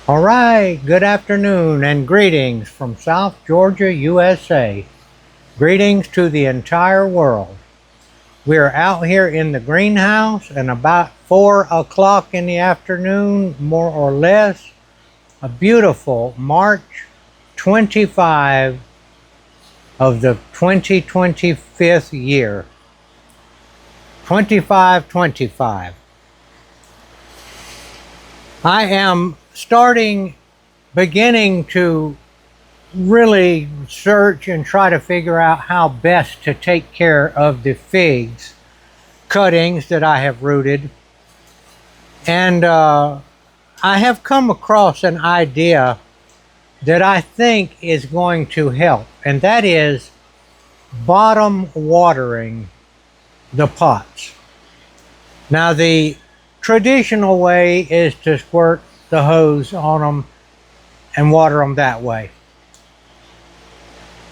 All right, good afternoon and greetings from South Georgia, USA. Greetings to the entire world. We are out here in the greenhouse and about 4 o'clock in the afternoon, more or less, a beautiful March 25 of the 2025th year. 2525. I am beginning to really search and try to figure out how best to take care of the figs cuttings that I have rooted. And I have come across an idea that I think is going to help, and that is bottom watering the pots. Now, the traditional way is to squirt the hose on them and water them that way.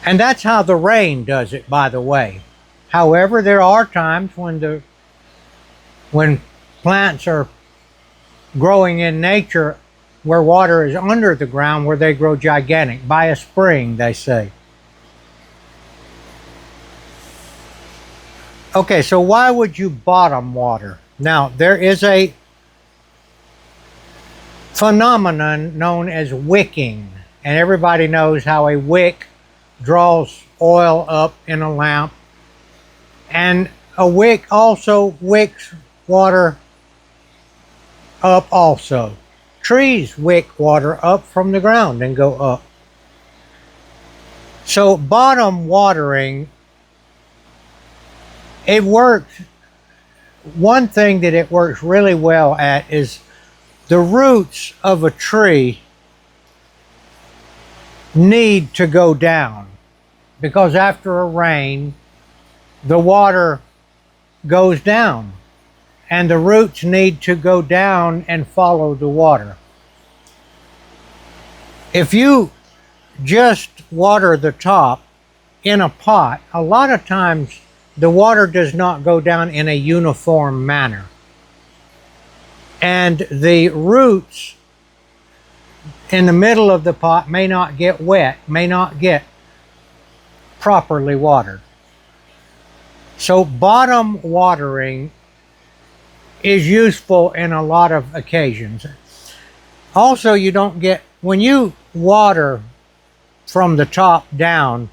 And that's how the rain does it, by the way. However, there are times when plants are growing in nature where water is under the ground, where they grow gigantic, by a spring, they say. Okay, so why would you bottom water? Now, there is a phenomenon known as wicking, and everybody knows how a wick draws oil up in a lamp, and a wick also wicks water up also. Trees wick water up from the ground and go up. So bottom watering, it works. One thing that it works really well at is the roots of a tree need to go down, because after a rain, the water goes down and the roots need to go down and follow the water. If you just water the top in a pot, a lot of times the water does not go down in a uniform manner. And the roots in the middle of the pot may not get wet, may not get properly watered. So bottom watering is useful in a lot of occasions. Also, you don't get, when you water from the top down,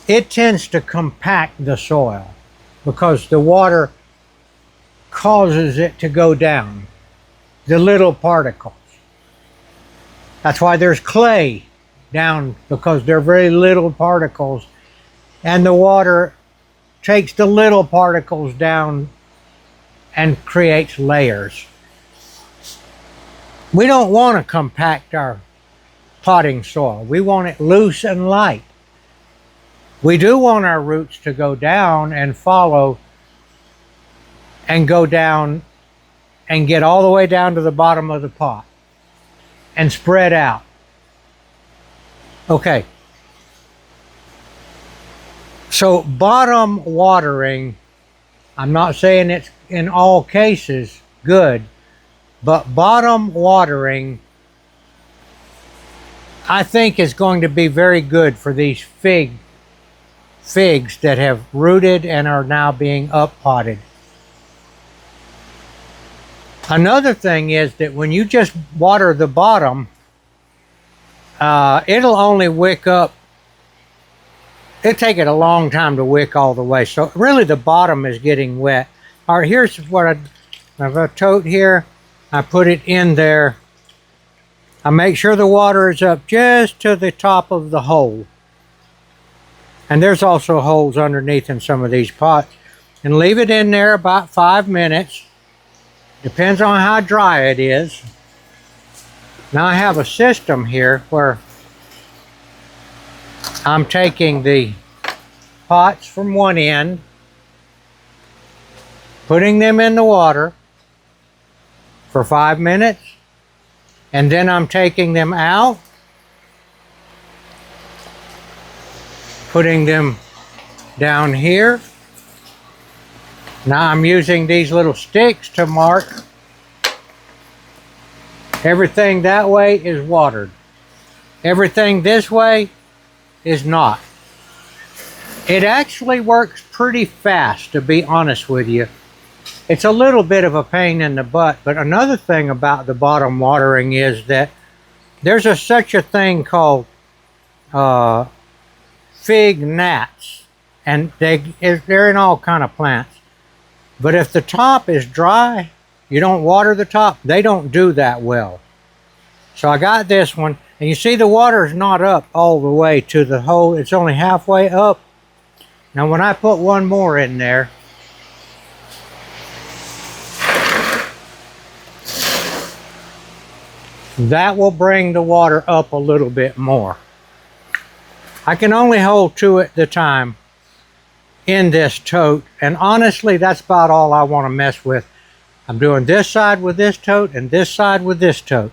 it tends to compact the soil because the water causes it to go down, the little particles. That's why there's clay down, because they're very little particles, and the water takes the little particles down and creates layers. We don't want to compact our potting soil. We want it loose and light. We do want our roots to go down and follow and go down and get all the way down to the bottom of the pot and spread out. Okay. So bottom watering, I'm not saying it's in all cases good, but bottom watering I think is going to be very good for these figs that have rooted and are now being up-potted. Another thing is that when you just water the bottom, it'll only wick up. It'll take it a long time to wick all the way. So really the bottom is getting wet. All right, here's what I have a tote here. I put it in there. I make sure the water is up just to the top of the hole. And there's also holes underneath in some of these pots. And leave it in there about 5 minutes. Depends on how dry it is. Now I have a system here where I'm taking the pots from one end, putting them in the water for 5 minutes, and then I'm taking them out, putting them down here. Now I'm using these little sticks to mark Everything that way is watered. Everything this way is not. It actually works pretty fast, to be honest with you. It's a little bit of a pain in the butt, but another thing about the bottom watering is that there's such a thing called fig gnats, and they're in all kind of plants. But if the top is dry, you don't water the top, they don't do that well. So I got this one, and you see the water's not up all the way to the hole, it's only halfway up. Now when I put one more in there, that will bring the water up a little bit more. I can only hold 2 at the time in this tote, and honestly that's about all I want to mess with. I'm doing this side with this tote and this side with this tote.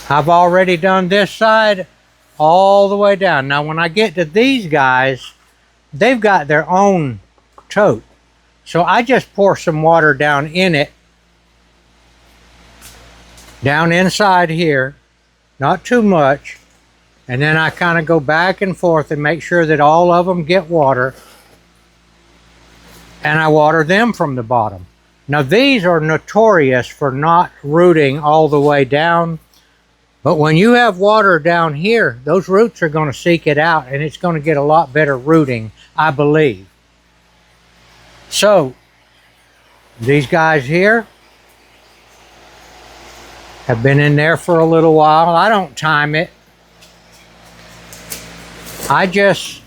I've already done this side all the way down. Now when I get to these guys, they've got their own tote. So I just pour some water down in it, down inside here, not too much, and then I kind of go back and forth and make sure that all of them get water, and I water them from the bottom. Now these are notorious for not rooting all the way down, but when you have water down here, those roots are going to seek it out, and it's going to get a lot better rooting, I believe. So these guys here have been in there for a little while. I don't time it. I just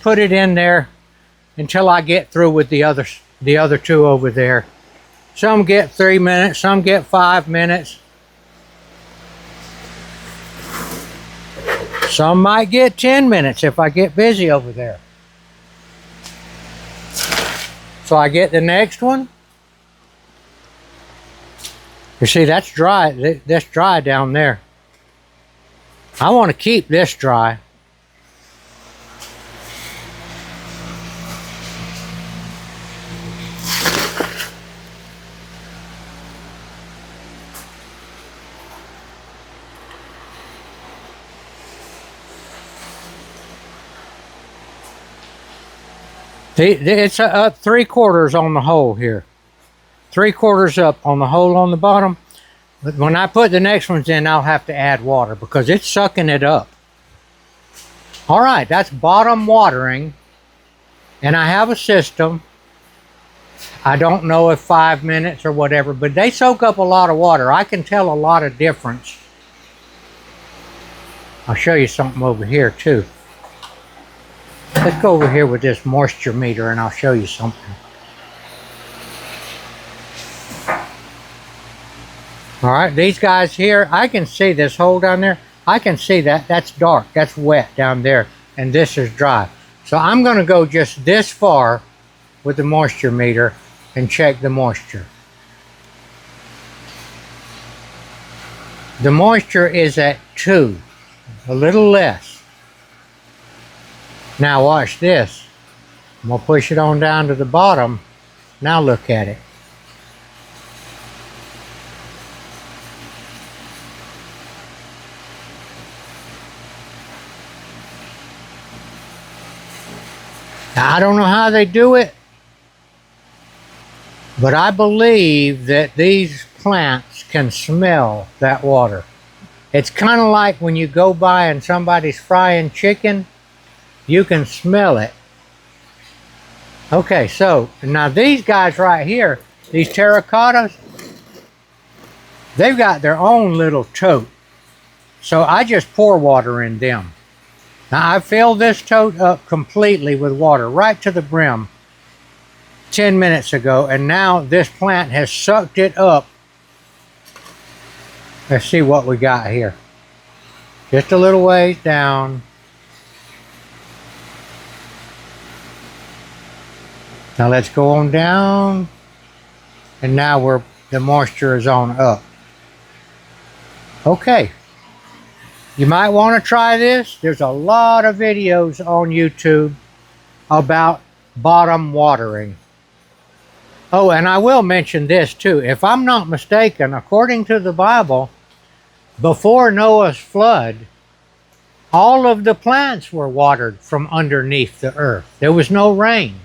put it in there until I get through with the other 2 over there. Some get 3 minutes, some get 5 minutes. Some might get 10 minutes if I get busy over there. So I get the next one. You see, that's dry. That's dry down there. I want to keep this dry. It's up 3/4 on the hole here. 3/4 up on the hole on the bottom. But when I put the next ones in, I'll have to add water because it's sucking it up. All right, that's bottom watering. And I have a system. I don't know if 5 minutes or whatever, but they soak up a lot of water. I can tell a lot of difference. I'll show you something over here too. Let's go over here with this moisture meter and I'll show you something. All right, these guys here, I can see this hole down there. I can see that. That's dark. That's wet down there. And this is dry. So I'm going to go just this far with the moisture meter and check the moisture. The moisture is at 2, a little less. Now watch this. I'm going to push it on down to the bottom. Now look at it. Now, I don't know how they do it, but I believe that these plants can smell that water. It's kind of like when you go by and somebody's frying chicken, you can smell it. Okay, so now these guys right here, these terracottas, they've got their own little tote. So I just pour water in them. Now I filled this tote up completely with water, right to the brim, 10 minutes ago, and now this plant has sucked it up. Let's see what we got here. Just a little ways down. Now let's go on down, and now the moisture is on up. Okay. You might want to try this. There's a lot of videos on YouTube about bottom watering. Oh, and I will mention this too. If I'm not mistaken, according to the Bible, before Noah's flood, all of the plants were watered from underneath the earth. There was no rain.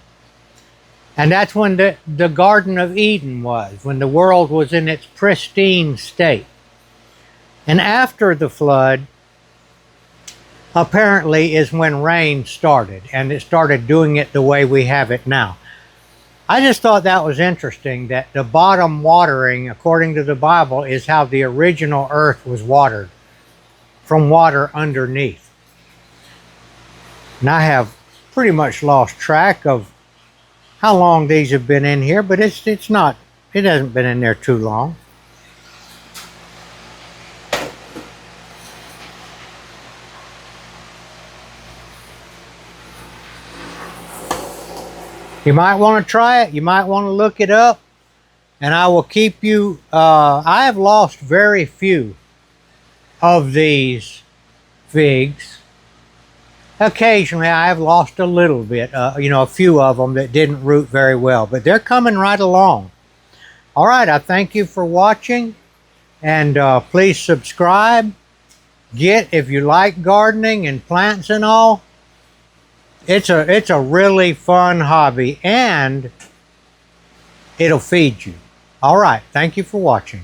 And that's when the Garden of Eden was, when the world was in its pristine state. And after the flood, apparently is when rain started, and it started doing it the way we have it now. I just thought that was interesting, that the bottom watering, according to the Bible, is how the original earth was watered, from water underneath. And I have pretty much lost track of how long these have been in here, but it hasn't been in there too long. You might want to try it. You might want to look it up. And I will keep you... I have lost very few of these figs. Occasionally I have lost a little bit. A few of them that didn't root very well. But they're coming right along. All right, I thank you for watching. And please subscribe. If you like gardening and plants and all, it's a really fun hobby, and it'll feed you. All right, thank you for watching.